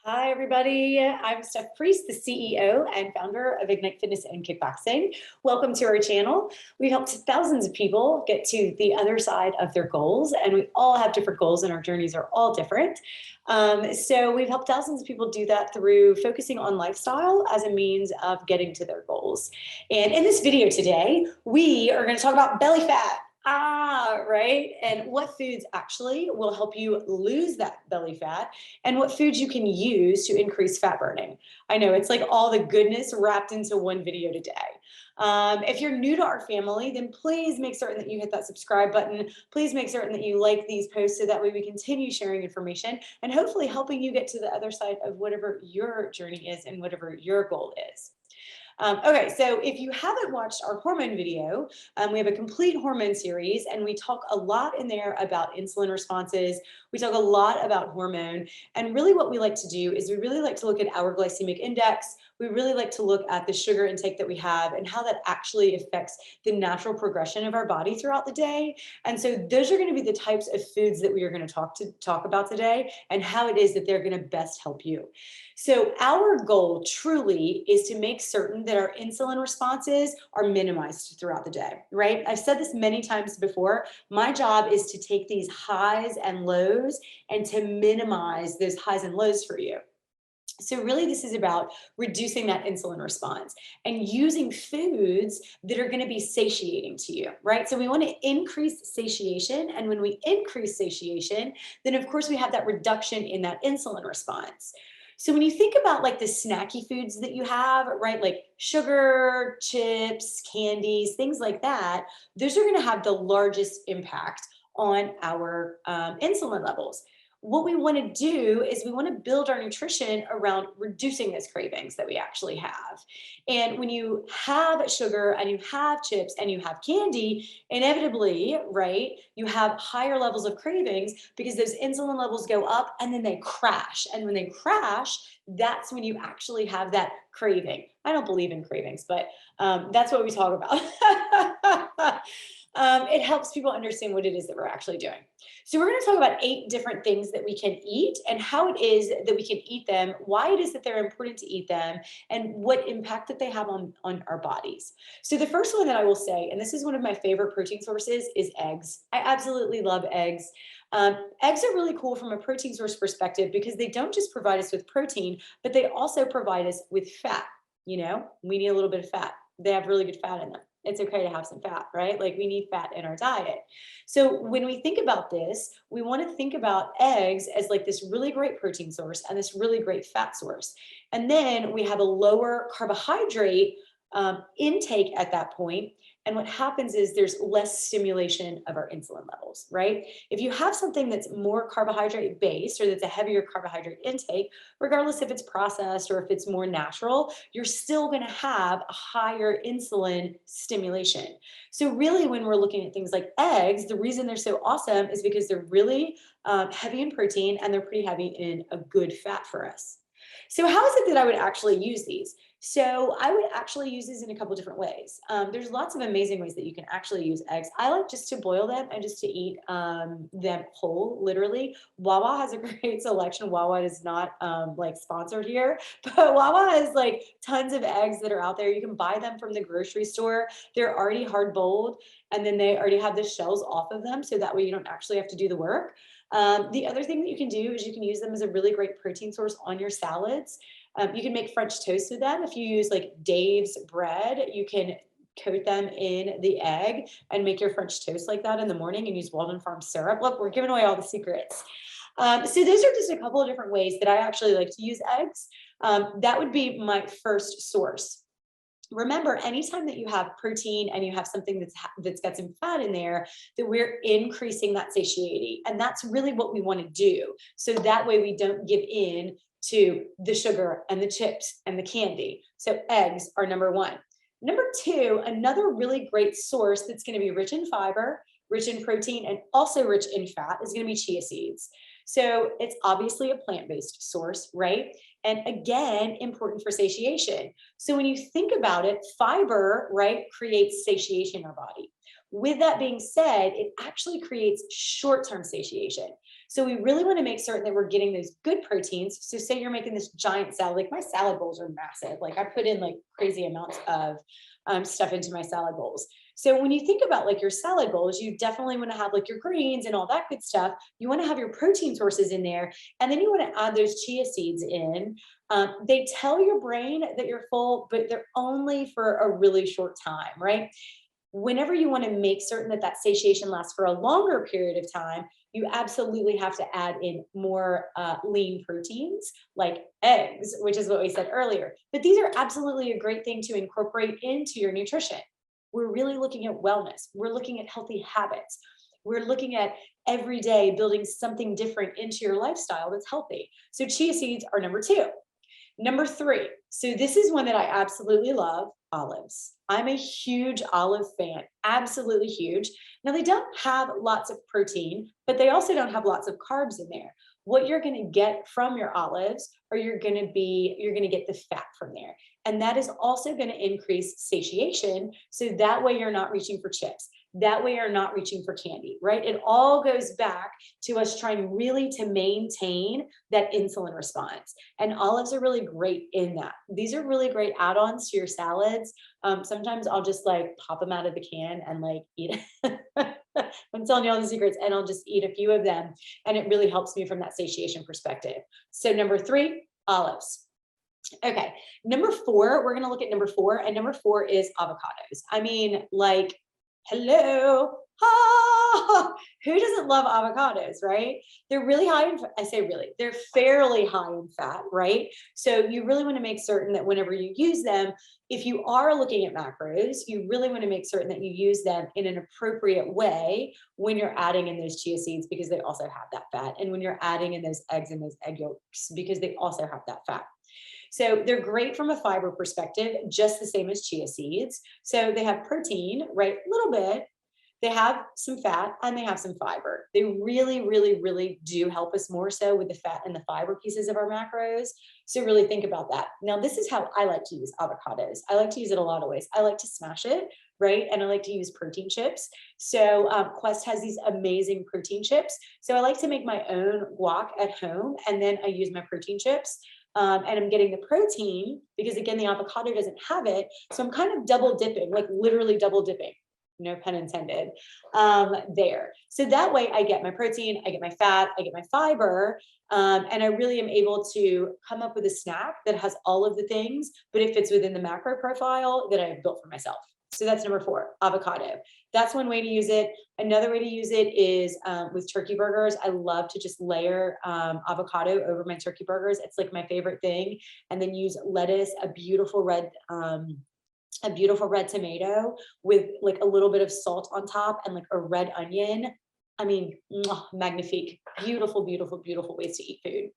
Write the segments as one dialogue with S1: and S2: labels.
S1: Hi, everybody. I'm Steph Priest, the CEO and founder of Ignite Fitness and Kickboxing. Welcome to our channel. We've helped thousands of people get to the other side of their goals, and we all have different goals, and our journeys are all different. So we've helped thousands of people do that through focusing on lifestyle as a means of getting to their goals. And in this video today, we are going to talk about belly fat. Right. And what foods actually will help you lose that belly fat and what foods you can use to increase fat burning. I know it's like all the goodness wrapped into one video today. If you're new to our family, then please make certain that you hit that subscribe button. Please make certain that you like these posts so that way we continue sharing information and hopefully helping you get to the other side of whatever your journey is and whatever your goal is. Okay, so if you haven't watched our hormone video, we have a complete hormone series and we talk a lot in there about insulin responses. We talk a lot about hormone, and really what we like to do is we really like to look at our glycemic index. We really like to look at the sugar intake that we have and how that actually affects the natural progression of our body throughout the day. And so those are going to be the types of foods that we are going to talk about today and how it is that they're going to best help you. So our goal truly is to make certain that our insulin responses are minimized throughout the day, right? I've said this many times before. My job is to take these highs and lows and to minimize those highs and lows for you. So really this is about reducing that insulin response and using foods that are going to be satiating to you, right? So we want to increase satiation, and when we increase satiation, then of course we have that reduction in that insulin response. So when you think about like the snacky foods that you have, right, like sugar, chips, candies, things like that, those are going to have the largest impact on our insulin levels. What we want to do is we want to build our nutrition around reducing those cravings that we actually have. And when you have sugar and you have chips and you have candy, inevitably, right, you have higher levels of cravings because those insulin levels go up and then they crash. And when they crash, that's when you actually have that craving. I don't believe in cravings, but that's what we talk about. It helps people understand what it is that we're actually doing. So we're going to talk about 8 different things that we can eat and how it is that we can eat them, why it is that they're important to eat them, and what impact that they have on our bodies. So the first one that I will say, and this is one of my favorite protein sources, is eggs. I absolutely love eggs. Eggs are really cool from a protein source perspective because they don't just provide us with protein, but they also provide us with fat. You know, we need a little bit of fat. They have really good fat in them. It's okay to have some fat, right? Like we need fat in our diet. So when we think about this, we want to think about eggs as like this really great protein source and this really great fat source. And then we have a lower carbohydrate intake at that point. And what happens is there's less stimulation of our insulin levels, right? If you have something that's more carbohydrate based or that's a heavier carbohydrate intake, regardless if it's processed or if it's more natural, you're still going to have a higher insulin stimulation. So really when we're looking at things like eggs, the reason they're so awesome is because they're really heavy in protein and they're pretty heavy in a good fat for us. So how is it that I would actually use these? So I would actually use these in a couple different ways. There's lots of amazing ways that you can actually use eggs. I like just to boil them and just to eat them whole, literally. Wawa has a great selection. Wawa is not like sponsored here, but Wawa has like tons of eggs that are out there. You can buy them from the grocery store. They're already hard boiled, and then they already have the shells off of them. So that way you don't actually have to do the work. The other thing that you can do is you can use them as a really great protein source on your salads. You can make French toast with them. If you use like Dave's bread, you can coat them in the egg and make your French toast like that in the morning and use Walden Farm syrup. Look, we're giving away all the secrets. So those are just a couple of different ways that I actually like to use eggs. That would be my first source. Remember, anytime that you have protein and you have something that's got some fat in there, that we're increasing that satiety. And that's really what we want to do. So that way we don't give in to the sugar and the chips and the candy. So eggs are number 1. Number 2, another really great source that's going to be rich in fiber, rich in protein, and also rich in fat is going to be chia seeds. So it's obviously a plant-based source, right? And again, important for satiation. So when you think about it, fiber, right, creates satiation in our body. With that being said, it actually creates short-term satiation. So we really want to make certain that we're getting those good proteins. So say you're making this giant salad, like my salad bowls are massive. Like I put in like crazy amounts of stuff into my salad bowls. So when you think about like your salad bowls, you definitely want to have like your greens and all that good stuff. You want to have your protein sources in there, and then you want to add those chia seeds in. They tell your brain that you're full, but they're only for a really short time, right? Whenever you want to make certain that that satiation lasts for a longer period of time, you absolutely have to add in more lean proteins like eggs, which is what we said earlier. But these are absolutely a great thing to incorporate into your nutrition. We're really looking at wellness. We're looking at healthy habits. We're looking at every day building something different into your lifestyle that's healthy. So chia seeds are number 2. Number 3, so this is one that I absolutely love, olives. I'm a huge olive fan, absolutely huge. Now they don't have lots of protein, but they also don't have lots of carbs in there. What you're going to get from your olives, or you're going to get the fat from there. And that is also going to increase satiation. So that way you're not reaching for chips. That way you're not reaching for candy, right? It all goes back to us trying really to maintain that insulin response. And olives are really great in that. These are really great add-ons to your salads. Sometimes I'll just like pop them out of the can and like eat it. I'm telling you all the secrets, and I'll just eat a few of them. And it really helps me from that satiation perspective. So number 3, olives. Okay, number 4, we're going to look at number 4, and number 4 is avocados. I mean, like, hello, who doesn't love avocados, right? They're really high in, I say really, they're fairly high in fat, right? So you really want to make certain that whenever you use them, if you are looking at macros, you really want to make certain that you use them in an appropriate way when you're adding in those chia seeds, because they also have that fat. And when you're adding in those eggs and those egg yolks, because they also have that fat. So they're great from a fiber perspective, just the same as chia seeds. So they have protein, right? A little bit. They have some fat and they have some fiber. They really, really, really do help us more so with the fat and the fiber pieces of our macros. So really think about that. Now, this is how I like to use avocados. I like to use it a lot of ways. I like to smash it, right? And I like to use protein chips. So Quest has these amazing protein chips. So I like to make my own guac at home, and then I use my protein chips. And I'm getting the protein because, again, the avocado doesn't have it. So I'm kind of double dipping, like literally double dipping, no pun intended, there. So that way I get my protein, I get my fat, I get my fiber, and I really am able to come up with a snack that has all of the things, but it fits within the macro profile that I've built for myself. So that's number 4, avocado. That's one way to use it. Another way to use it is with turkey burgers. I love to just layer avocado over my turkey burgers. It's like my favorite thing. And then use lettuce, a beautiful red tomato with like a little bit of salt on top and like a red onion. I mean, magnifique. Beautiful, beautiful, beautiful ways to eat food.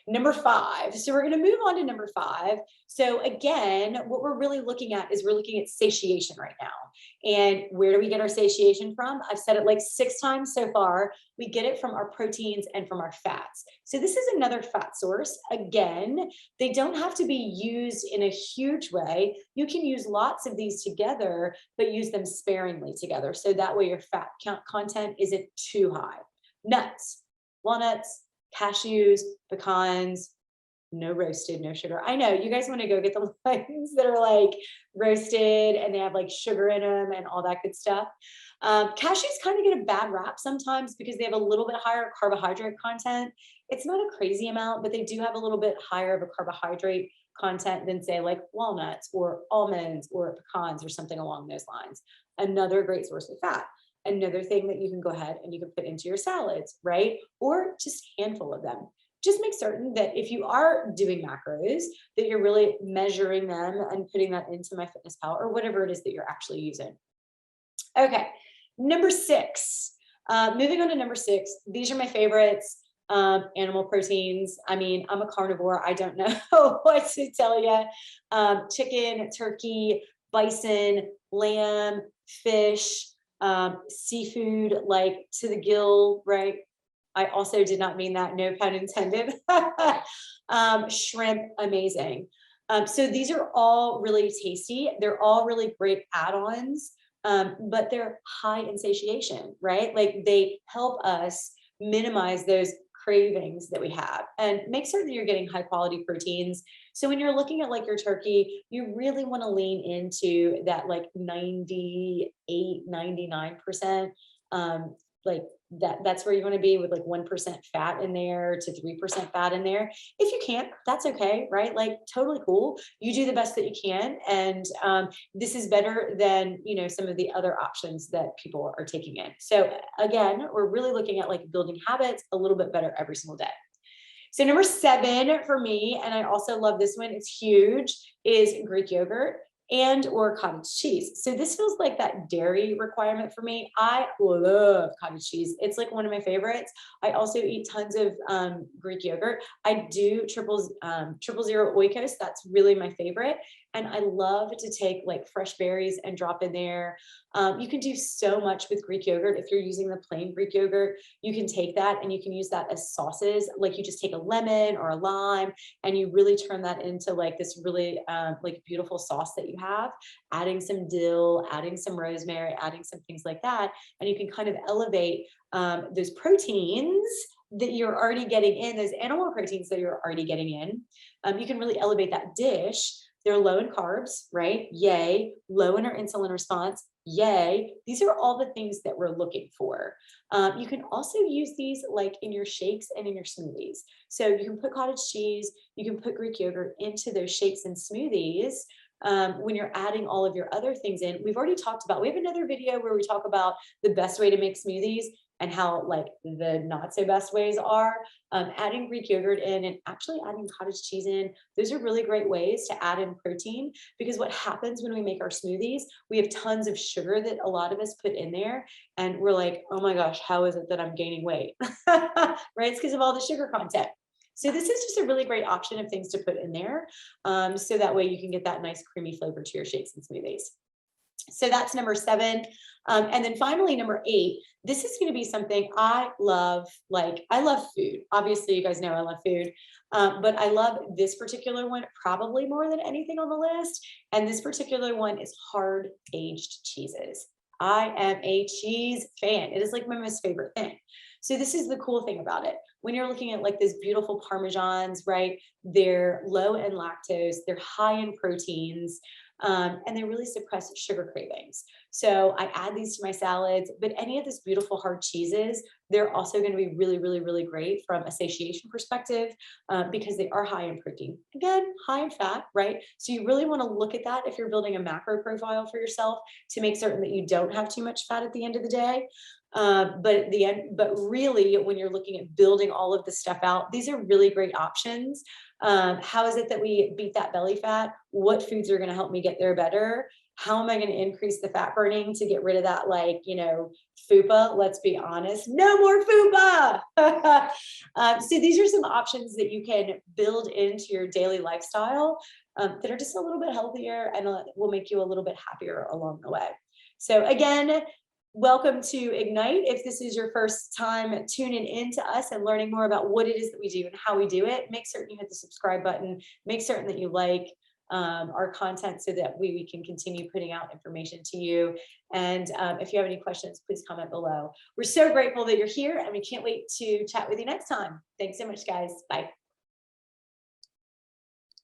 S1: Number 5. So we're going to move on to number 5. So again, what we're really looking at is we're looking at satiation right now. And where do we get our satiation from? I've said it like 6 times so far. We get it from our proteins and from our fats. So this is another fat source. Again, they don't have to be used in a huge way. You can use lots of these together, but use them sparingly together. So that way your fat content isn't too high. Nuts, walnuts, cashews, pecans, no roasted, no sugar. I know you guys want to go get the ones that are like roasted and they have like sugar in them and all that good stuff. Cashews kind of get a bad rap sometimes because they have a little bit higher carbohydrate content. It's not a crazy amount, but they do have a little bit higher of a carbohydrate content than say like walnuts or almonds or pecans or something along those lines. Another great source of fat. Another thing that you can go ahead and you can put into your salads, right? Or just a handful of them. Just make certain that if you are doing macros, that you're really measuring them and putting that into MyFitnessPal or whatever it is that you're actually using. Okay, number 6. Moving on to number 6. These are my favorites. Animal proteins. I mean, I'm a carnivore. I don't know what to tell you. Chicken, turkey, bison, lamb, fish, seafood, like to the gill, right? I also did not mean that, no pun intended. Shrimp, amazing. So these are all really tasty. They're all really great add-ons but they're high in satiation, right? Like they help us minimize those cravings that we have and make certain that you're getting high quality proteins. So when you're looking at like your turkey, you really want to lean into that like 98, 99%. Like that's where you want to be with like 1% fat in there to 3% fat in there. If you can't, that's okay, right? Like totally cool. You do the best that you can. And this is better than, you know, some of the other options that people are taking in. So again, we're really looking at like building habits a little bit better every single day. So number 7 for me, and I also love this one, it's huge, is Greek yogurt and or cottage cheese. So this feels like that dairy requirement for me. I love cottage cheese. It's like one of my favorites. I also eat tons of Greek yogurt. I do triple zero oikos. That's really my favorite. And I love to take like fresh berries and drop in there. You can do so much with Greek yogurt. If you're using the plain Greek yogurt, you can take that and you can use that as sauces. Like you just take a lemon or a lime and you really turn that into like this really like beautiful sauce that you have, adding some dill, adding some rosemary, adding some things like that. And you can kind of elevate those proteins that you're already getting in, those animal proteins that you're already getting in. You can really elevate that dish. They're low in carbs, right? Yay. Low in our insulin response. Yay. These are all the things that we're looking for. You can also use these like in your shakes and in your smoothies. So you can put cottage cheese, you can put Greek yogurt into those shakes and smoothies. When you're adding all of your other things in, we've already talked about, we have another video where we talk about the best way to make smoothies and how like the not so best ways are. Adding Greek yogurt in and actually adding cottage cheese in, those are really great ways to add in protein, because what happens when we make our smoothies, we have tons of sugar that a lot of us put in there and we're like, oh my gosh, how is it that I'm gaining weight? Right? It's because of all the sugar content. So this is just a really great option of things to put in there. So that way you can get that nice creamy flavor to your shakes and smoothies. So that's number 7. And then finally, number 8, this is going to be something I love. Like I love food. Obviously, you guys know I love food, but I love this particular one probably more than anything on the list. And this particular one is hard aged cheeses. I am a cheese fan. It is like my most favorite thing. So this is the cool thing about it. When you're looking at like these beautiful Parmesans, right? They're low in lactose, they're high in proteins, and they really suppress sugar cravings. So I add these to my salads, but any of these beautiful hard cheeses, they're also going to be really, really, really great from a satiation perspective because they are high in protein. Again, high in fat, right? So you really want to look at that if you're building a macro profile for yourself to make certain that you don't have too much fat at the end of the day. But at the end, but really, when you're looking at building all of this stuff out, these are really great options. How is it that we beat that belly fat? What foods are going to help me get there better? How am I going to increase the fat burning to get rid of that, like, you know, fupa? Let's be honest, no more fupa. So these are some options that you can build into your daily lifestyle that are just a little bit healthier and will make you a little bit happier along the way. So again, welcome to Ignite. If this is your first time tuning in to us and learning more about what it is that we do and how we do it, make certain you hit the subscribe button, make certain that you like our content so that we can continue putting out information to you. And if you have any questions, please comment below. We're so grateful that you're here and we can't wait to chat with you next time. Thanks so much, guys. Bye.